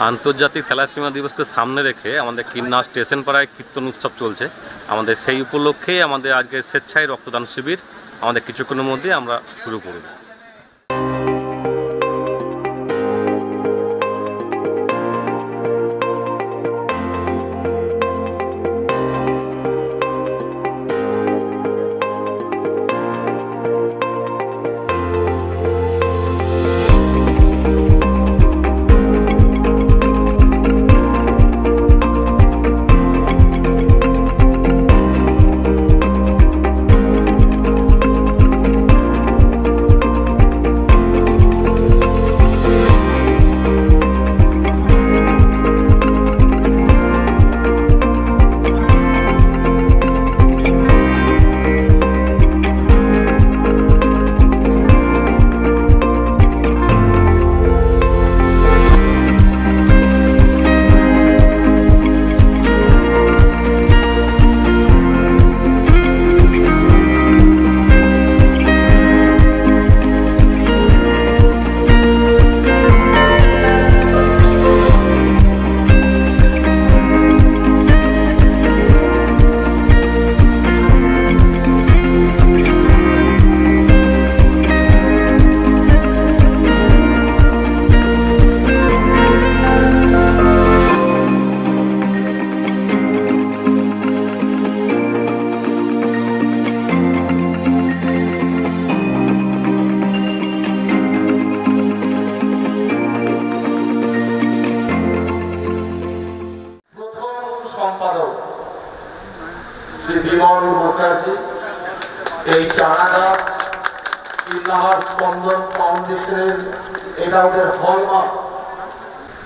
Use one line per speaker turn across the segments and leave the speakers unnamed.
আন্তর্জাতিক থ্যালাসেমিয়া দিবসকে সামনে রেখে আমাদের কিন্নাহার স্টেশন পাড়ায় কীর্তন উৎসব চলছে। আমাদের সেই উপলক্ষে আমাদের আজকে স্বেচ্ছায় রক্তদান শিবির আমাদের কিছুক্ষণের মধ্যে আমরা শুরু করব।
শ্রী বিমল মুখার্জি এই চারা গাছ কিন্নাহার স্পন্দন ফাউন্ডেশনের, এটা ওদের হলমার্ক।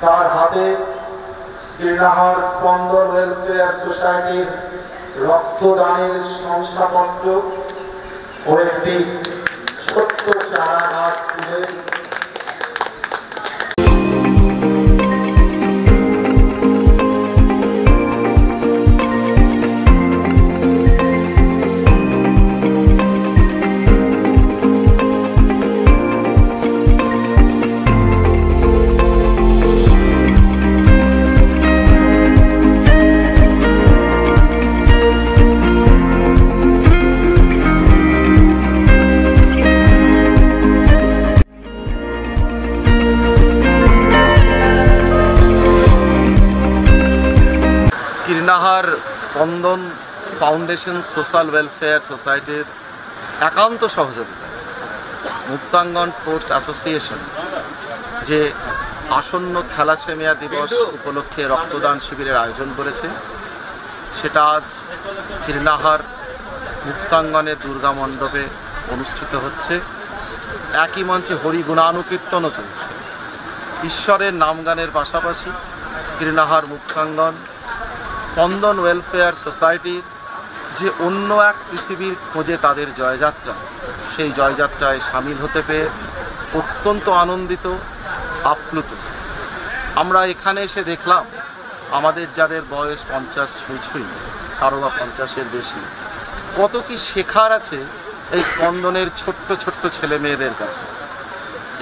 তার হাতে কিন্নাহার স্পন্দন ওয়েলফেয়ার সোসাইটির রক্তদানের শংসাপত্র ও একটি ছোট্ট চারা গাছ তুলে
কিন্নাহার স্পন্দন ফাউন্ডেশন সোশ্যাল ওয়েলফেয়ার সোসাইটির একান্ত সহযোগিতা মুক্তাঙ্গন স্পোর্টস অ্যাসোসিয়েশন যে আসন্ন থ্যালাসেমিয়া দিবস উপলক্ষে রক্তদান শিবিরের আয়োজন করেছে, সেটা আজ কিন্নাহার মুক্তাঙ্গনের দুর্গা মণ্ডপে অনুষ্ঠিত হচ্ছে। একই মঞ্চে হরিগুণানুকীর্তনও চলছে। ঈশ্বরের নামগানের পাশাপাশি কিন্নাহার মুক্তাঙ্গন স্পন্দন ওয়েলফেয়ার সোসাইটির যে অন্য এক পৃথিবীর খোঁজে তাদের জয়যাত্রা, সেই জয়যাত্রায় সামিল হতে পেরে অত্যন্ত আনন্দিত, আপ্লুত। আমরা এখানে এসে দেখলাম আমাদের যাদের বয়স 50 ছুঁই, কারো বা 50-এর বেশি, কত কি শেখার আছে এই স্পন্দনের ছোট্ট ছোট্ট ছেলে মেয়েদের কাছে।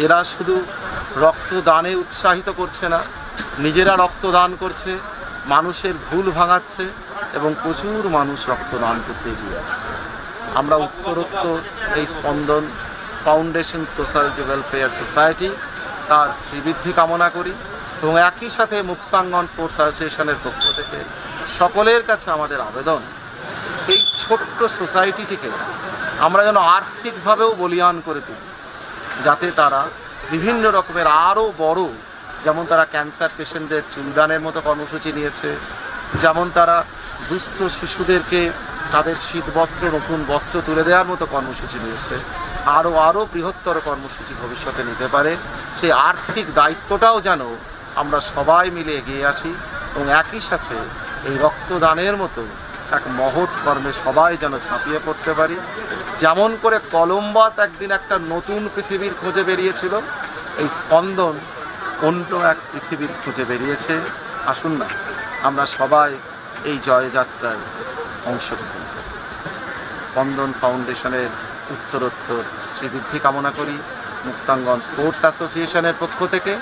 এরা শুধু রক্তদানে উৎসাহিত করছে না, নিজেরা রক্তদান করছে, মানুষের ভুল ভাঙাচ্ছে এবং প্রচুর মানুষ রক্তদান করতে এগিয়ে আসছে। আমরা উত্তরোত্তর এই স্পন্দন ফাউন্ডেশন সোশ্যাল ওয়েলফেয়ার সোসাইটি তার শ্রীবৃদ্ধি কামনা করি এবং একই সাথে মুক্তাঙ্গন স্পোর্টস অ্যাসোসিয়েশনের পক্ষ থেকে সকলের কাছে আমাদের আবেদন, এই ছোট্ট সোসাইটিটিকে আমরা যেন আর্থিকভাবেও বলীয়ান করে তুলি, যাতে তারা বিভিন্ন রকমের আরও বড়, যেমন তারা ক্যান্সার পেশেন্টদের চুলদানের মতো কর্মসূচি নিয়েছে, যেমন তারা দুস্থ শিশুদেরকে তাদের শীত বস্ত্র, নতুন বস্ত্র তুলে দেওয়ার মতো কর্মসূচি নিয়েছে, আরও বৃহত্তর কর্মসূচি ভবিষ্যতে নিতে পারে। সেই আর্থিক দায়িত্বটাও যেন আমরা সবাই মিলে এগিয়ে আসি এবং একই সাথে এই রক্তদানের মতো এক মহৎ কর্মে সবাই যেন ঝাঁপিয়ে পড়তে পারি। যেমন করে কলম্বাস একদিন একটা নতুন পৃথিবীর খোঁজে বেরিয়েছিল, এই স্পন্দন অন্য এক পৃথিবীর খুঁজে বেরিয়েছে। আসুন না আমরা সবাই এই জয়যাত্রায় অংশগ্রহণ করি। স্পন্দন ফাউন্ডেশনের উত্তরোত্তর শ্রীবৃদ্ধি কামনা করি মুক্তাঙ্গন স্পোর্টস অ্যাসোসিয়েশনের পক্ষ থেকে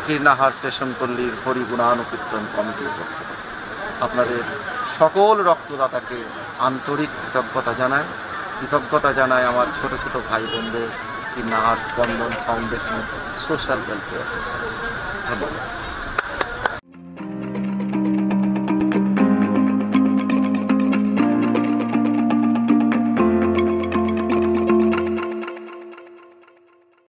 কীর্ণাহার স্টেশন পল্লীর হরিগুণানুকীর্তন কমিটির পক্ষ থেকে আপনাদের সকল রক্তদাতাকে আন্তরিক কৃতজ্ঞতা জানায় আমার ছোট ছোট ভাই বোনদের কীর্ণাহার স্পন্দন ফাউন্ডেশন সোশ্যাল ওয়েলফেয়ার সোসাইটি। ধন্যবাদ।